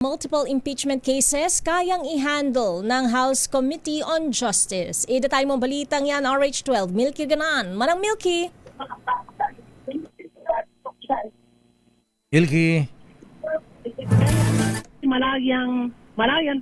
Multiple impeachment cases kayang i-handle ng House Committee on Justice. Idatay mong balitang yan, RH12, Milky Ganan. Manang Milky. Milky. Malayang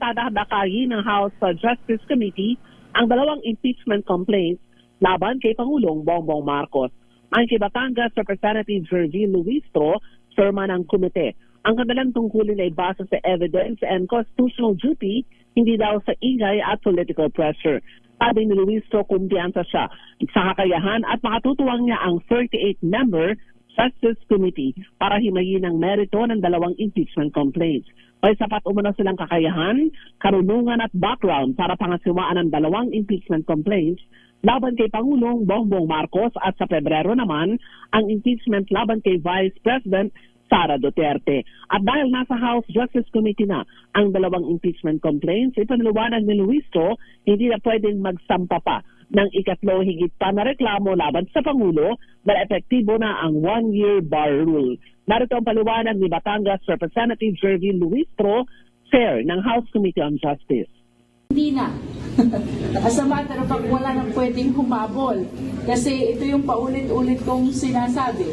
tadakdakai ng House Justice Committee ang dalawang impeachment complaints laban kay Pangulong Bongbong Marcos. Ang kay Batangas Representative Jervin Luistro, chairman ng komite. Ang kanilang tungkulin ay base sa evidence and constitutional duty, hindi daw sa ingay at political pressure. Sabi ni Luistro, kumpiyansa siya sa kakayahan at makatutuwang niya ang 38-member Justice Committee para himayin ang merito ng dalawang impeachment complaints. May sapat umano silang kakayahan, karunungan at background para pangasiwaan ang dalawang impeachment complaints laban kay Pangulong Bongbong Marcos at sa Pebrero naman ang impeachment laban kay Vice President Sara Duterte. At dahil nasa House Justice Committee na ang dalawang impeachment complaints, ipinaliwanag ni Luistro, hindi na pwedeng magsampa pa ng ikatlo higit pa na reklamo laban sa Pangulo dahil epektibo na ang one-year bar rule. Narito ang paliwanag ni Batangas Representative Jervin Luistro, Chair ng House Committee on Justice. Hindi na. As a matter of fact, wala nang pwedeng humabol. Kasi ito yung paulit-ulit kong sinasabi.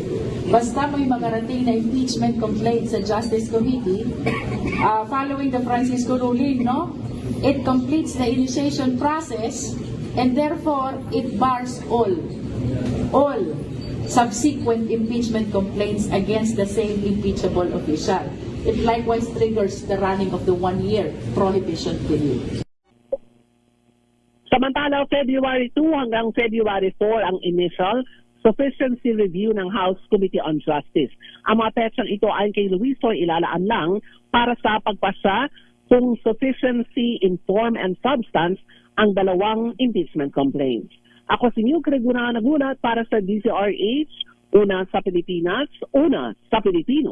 Basta may magarating na impeachment complaint sa Justice Committee, following the Francisco ruling, no? It completes the initiation process and therefore it bars all subsequent impeachment complaints against the same impeachable official. It likewise triggers the running of the one-year prohibition period. Samantala, February 2 hanggang February 4 ang initial sufficiency review ng House Committee on Justice. Ang mga petsang ito ay kay Luistro ilalaan lang para sa pagpasa kung sufficiency in form and substance ang dalawang impeachment complaints. Ako si New Creguna nagulat para sa DZRH, una sa Pilipinas, una sa Pilipino.